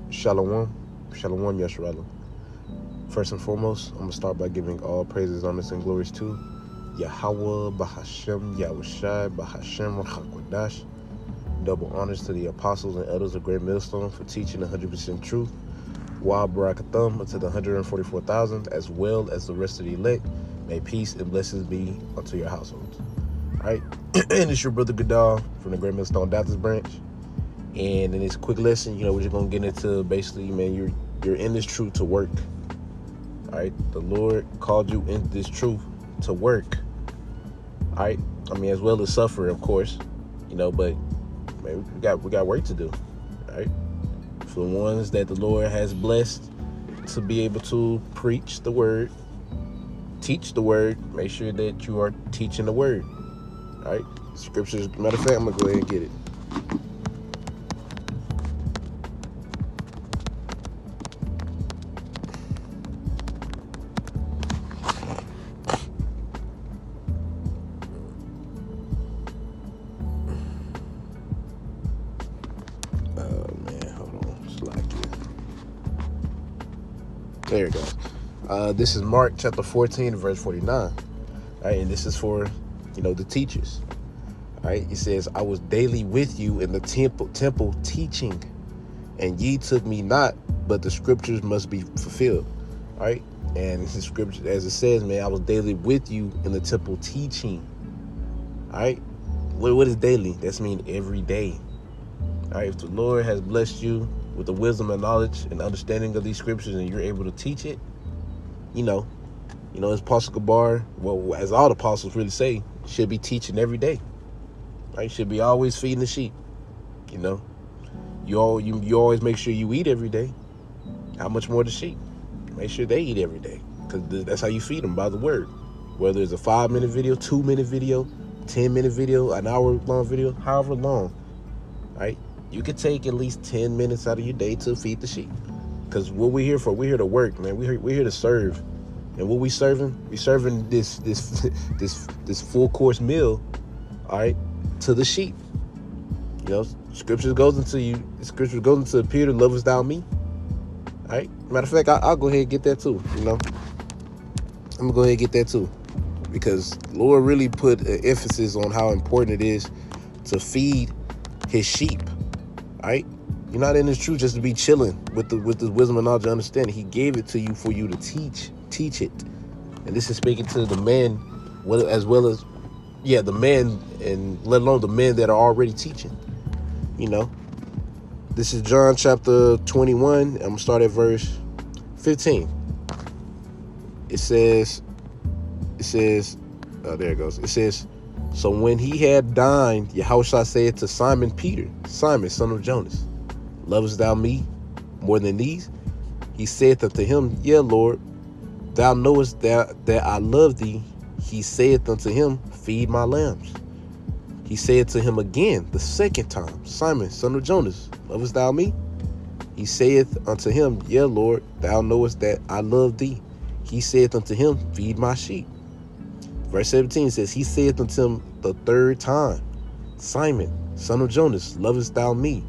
Shalom. Shalom, Yasharala. First and foremost, I'm going to start by giving all praises, honors, and glories to Yahweh, Bahashem, Yahushai, Bahashem, Hakwadash. Double honors to the apostles and elders of Great Millstone for teaching 100% truth. Wa Barakathum to the 144,000, as well as the rest of the elect. May peace and blessings be unto your households. All right. And it's your brother Gadal from the Great Millstone Baptist branch. And in this quick lesson, we're just going to get into basically, man, you're in this truth to work. All right. The Lord called you into this truth to work. All right. I mean, as well as suffer, of course, but man, we got work to do. All right. For the ones that the Lord has blessed to be able to preach the word, teach the word, make sure that you are teaching the word. All right. Scriptures, matter of fact, I'm going to go ahead and get it. There it goes. This is Mark chapter 14, verse 49. All right, and this is for, the teachers. All right, it says, I was daily with you in the temple teaching, and ye took me not, but the scriptures must be fulfilled. All right, and the scripture, as it says, man, I was daily with you in the temple teaching. All right, what is daily? That's mean every day. All right, if the Lord has blessed you with the wisdom and knowledge and understanding of these scriptures, and you're able to teach it, as Apostle Gabar, well, as all the apostles really say, should be teaching every day. Right? Should be always feeding the sheep. You always make sure you eat every day. How much more the sheep? Make sure they eat every day, because that's how you feed them, by the word. Whether it's a 5-minute video, 2-minute video, 10-minute video, an hour-long video, however long, right? You could take at least 10 minutes out of your day to feed the sheep. Because what we're here for, we're here to work, man. We're here to serve. And what we serving? We serving this full course meal, all right, to the sheep. Scripture goes into Peter, lovest thou me? All right. Matter of fact, I'll go ahead and get that too. I'm gonna go ahead and get that too. Because the Lord really put an emphasis on how important it is to feed his sheep. All right, you're not in this truth just to be chilling with the wisdom and knowledge and understanding. He gave it to you for you to teach it. And this is speaking to the men, as well as the men, and let alone the men that are already teaching. This is John chapter 21. I'm gonna start at verse 15. It says, oh, there it goes. It says, so when he had dined, Yahushua said to Simon Peter, Simon, son of Jonas, lovest thou me more than these? He saith unto him, Yea, Lord, thou knowest that I love thee. He saith unto him, feed my lambs. He said to him again the second time, Simon, son of Jonas, lovest thou me? He saith unto him, Yea, Lord, thou knowest that I love thee. He saith unto him, feed my sheep. Verse 17 says, he saith unto him the third time, Simon, son of Jonas, lovest thou me?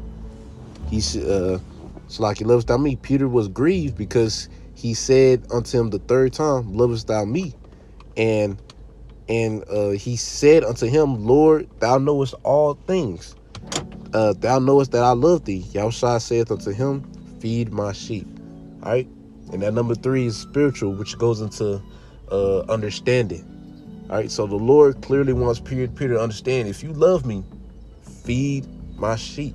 Lovest thou me? Peter was grieved because he said unto him the third time, lovest thou me? And he said unto him, Lord, thou knowest all things. Thou knowest that I love thee. Yahushua saith unto him, feed my sheep. All right. And that number 3 is spiritual, which goes into understanding. All right, so the Lord clearly wants Peter to understand, if you love me, feed my sheep.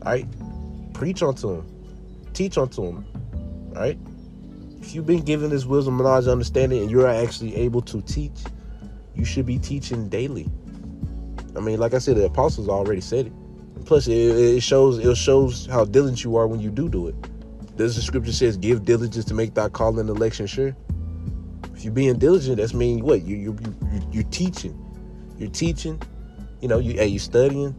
All right, preach unto him, teach unto him. All right, if you've been given this wisdom, knowledge, understanding, and you're actually able to teach, you should be teaching daily. I mean, like I said, the apostles already said it. And plus, it shows how diligent you are when you do it. There's the scripture says, give diligence to make thy calling and election sure. If you're being diligent, that's mean what? You're teaching. You're teaching. You studying.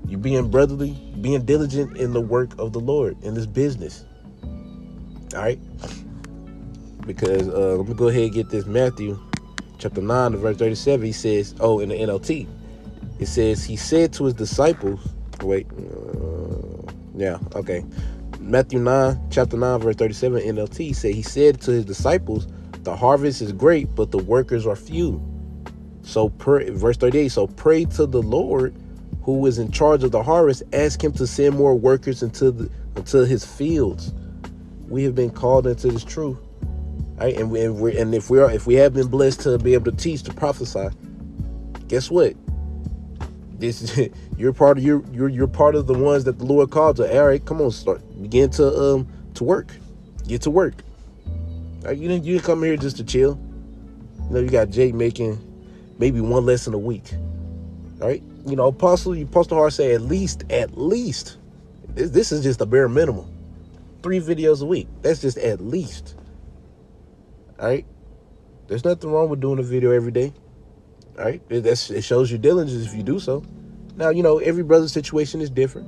You being brotherly, being diligent in the work of the Lord in this business. All right. Because let me go ahead and get this. Matthew chapter 9, verse 37. He says, in the NLT, it says, he said to his disciples. Wait. Yeah. Okay. Matthew 9, chapter 9, verse 37 NLT said, he said to his disciples, the harvest is great, but the workers are few. So verse 38, so pray to the Lord who is in charge of the harvest, ask him to send more workers into his fields. We have been called into this truth, right? And if we have been blessed to be able to teach, to prophesy, guess what? You're part of you're part of the ones that the Lord called to. All right, come on, begin to work, get to work. Right, you didn't come here just to chill. You know, you got Jake making maybe one lesson a week. Right? You know, Apostle Hart say at least. This is just a bare minimum. 3 videos a week. That's just at least. All right? There's nothing wrong with doing a video every day. All right? It shows your diligence if you do so. Now, you know, every brother's situation is different.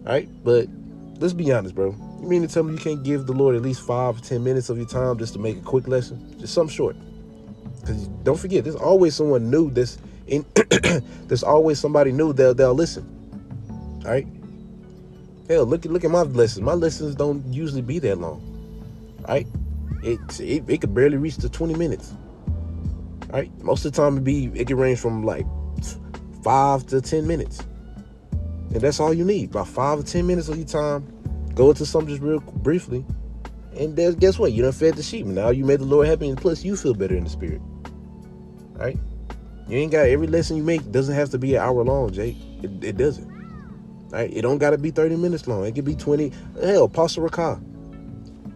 All right? But let's be honest, bro. You mean to tell me you can't give the Lord at least 5 or 10 minutes of your time just to make a quick lesson? Just something short. Because don't forget, there's always someone new there's always somebody new they'll listen. All right? Hell, look at my lessons. My lessons don't usually be that long. All right? It could barely reach to 20 minutes. All right? Most of the time it can range from like 5 to 10 minutes. And that's all you need. About 5 or 10 minutes of your time. Go into something just real briefly. And guess what? You done fed the sheep. Now you made the Lord happy, and plus you feel better in the spirit. All right? You ain't got every lesson you make doesn't have to be an hour long, Jake. It doesn't. All right? It don't got to be 30 minutes long. It could be 20. Hell, Apostle Rakah,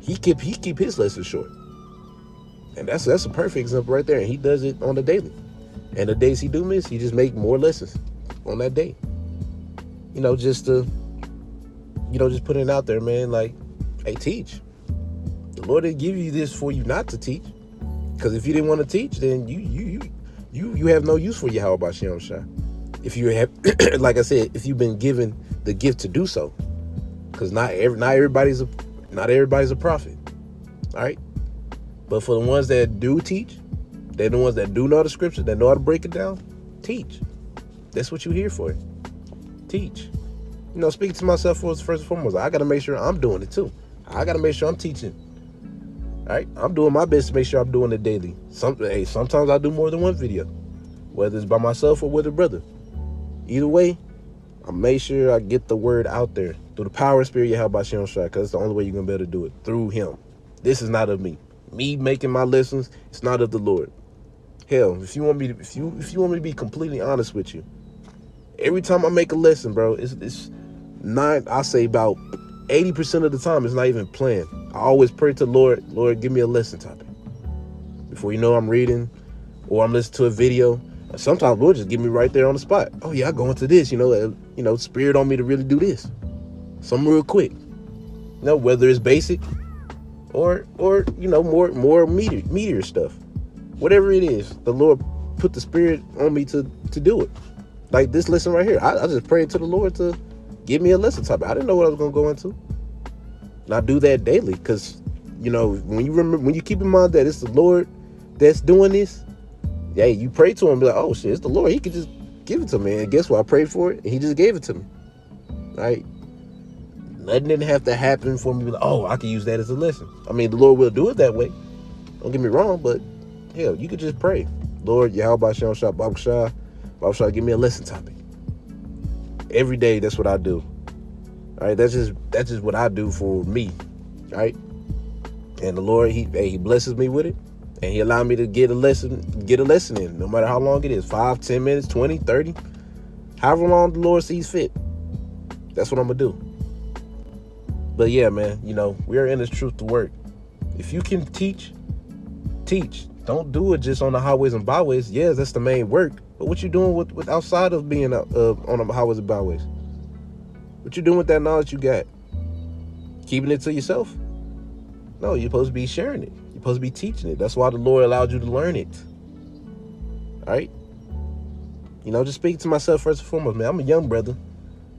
he keep his lessons short. And that's a perfect example right there. And he does it on the daily. And the days he do miss, he just make more lessons on that day. You know, just to, just put it out there, man. Like, hey, teach. The Lord didn't give you this for you not to teach. Because if you didn't want to teach, then you have no use for Yahweh Shem Shai. If you have, like I said, if you've been given the gift to do so, because not everybody's a prophet, all right. But for the ones that do teach, they're the ones that do know the scripture, that know how to break it down. Teach. That's what you're here for. Teach. You know, speaking to myself first and foremost, I got to make sure I'm doing it too. I got to make sure I'm teaching. All right, I'm doing my best to make sure I'm doing it daily. Sometimes I do more than one video, whether it's by myself or with a brother. Either way, I make sure I get the word out there through the power and spirit of Yahweh Shem Shai, because it's the only way you're gonna be able to do it, through him. This is not of me. Me making my lessons, it's not of the Lord. Hell, if you want me to be completely honest with you, every time I make a lesson, bro, it's I say about 80% of the time it's not even planned. I always pray to Lord, give me a lesson topic. Before you know, I'm reading or I'm listening to a video. Sometimes Lord just give me right there on the spot. Oh yeah, I go into this, spirit on me to really do this. Something real quick. Whether it's basic or more meatier stuff. Whatever it is, the Lord put the spirit on me to do it. Like this lesson right here. I just prayed to the Lord to give me a lesson topic. I didn't know what I was gonna go into. And I do that daily, because when you keep in mind that it's the Lord that's doing this, yeah, you pray to him and be like, oh shit, it's the Lord. He could just give it to me. And guess what? I prayed for it and he just gave it to me. Right? Nothing didn't have to happen for me to be like, oh, I can use that as a lesson. I mean, the Lord will do it that way. Don't get me wrong, but hell, you could just pray. Lord, Yahweh Shem Shai, Baruch Shai, give me a lesson topic. Every day, that's what I do. All right, that's just what I do for me. Right? And the Lord, he blesses me with it. And he allowed me to get a lesson in, no matter how long it is. 5, 10 minutes, 20, 30. However long the Lord sees fit. That's what I'm going to do. But yeah, man, we are in this truth to work. If you can teach. Don't do it just on the highways and byways. Yes, that's the main work. But what you doing with outside of being on the highways and byways? What you doing with that knowledge you got? Keeping it to yourself? No, you're supposed to be sharing it. You're supposed to be teaching it. That's why the Lord allowed you to learn it. All right? Just speaking to myself first and foremost, man. I'm a young brother.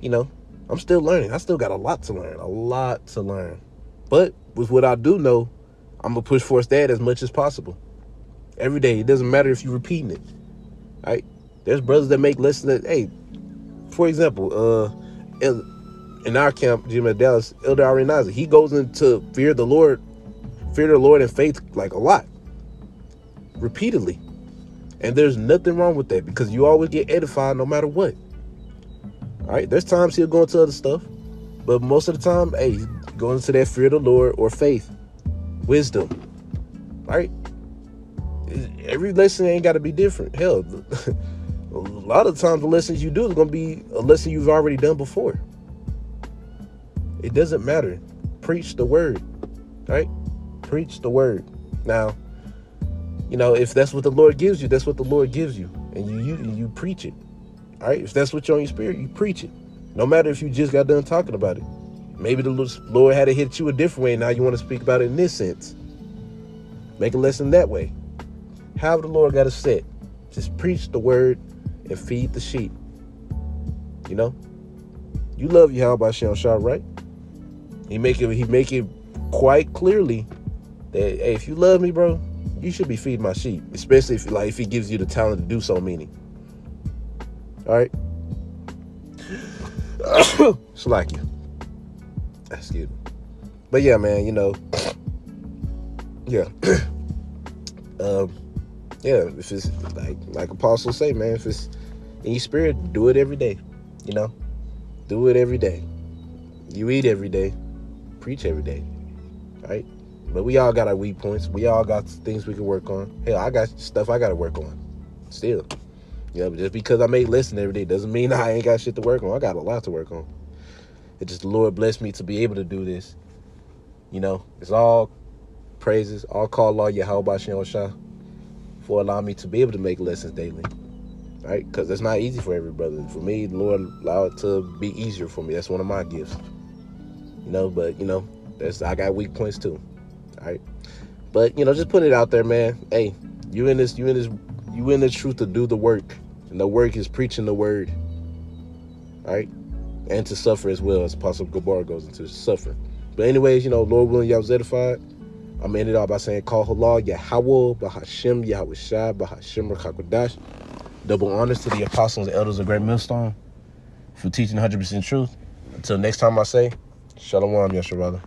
I'm still learning. I still got a lot to learn. But with what I do know, I'm going to push for that as much as possible. Every day. It doesn't matter if you're repeating it. All right? There's brothers that make lessons that, hey, for example, in our camp, Jim Dallas, Elder Arianaza, he goes into fear the Lord and faith like a lot, repeatedly. And there's nothing wrong with that, because you always get edified no matter what. All right, there's times he'll go into other stuff, but most of the time, hey, he's going into that fear of the Lord or faith, wisdom. Right? Every lesson ain't got to be different. Hell, a lot of times the lessons you do is going to be a lesson you've already done before. It doesn't matter. Preach the word. Right? Preach the word. Now, you know, if that's what the Lord gives you, that's what the Lord gives you, and you preach it. All right? If that's what's on your spirit, you preach it. No matter if you just got done talking about it. Maybe the Lord had to hit you a different way, and now you want to speak about it in this sense. Make a lesson that way. However the Lord got it set. Just preach the word and feed the sheep. You know? You love Yahweh Shem Shah, right? He make it quite clearly that, hey, if you love me, bro, you should be feeding my sheep. Especially if he gives you the talent to do so, meaning. All right? Slack you. Excuse me. But yeah, man, you know. Yeah. Yeah, if it's like apostles say, man, if it's in your spirit, do it every day. You know? Do it every day. You eat every day. Preach every day. Right? But we all got our weak points. We all got things we can work on. Hell, I got stuff I got to work on. Still. You know, but just because I make lessons every day doesn't mean I ain't got shit to work on. I got a lot to work on. It's just the Lord blessed me to be able to do this. You know, it's all praises, all call all Yahweh Shem Shah for allowing me to be able to make lessons daily. Right? Because it's not easy for every brother. For me, the Lord allowed it to be easier for me. That's one of my gifts. You know, but, you know, I got weak points too. All right? But, you know, just put it out there, man. Hey, you in the truth to do the work. And the work is preaching the word. All right? And to suffer as well, as Apostle Gabar goes into suffering. But anyways, you know, Lord willing, y'all was edified. I'm going to end it all by saying, Call Halal, Yahweh, Bahashem, Yahweh Shai, Bahashem, Rakakwadash. Double honors to the apostles and elders of Great Millstone for teaching 100% truth. Until next time I say, Shalom, Yasharala.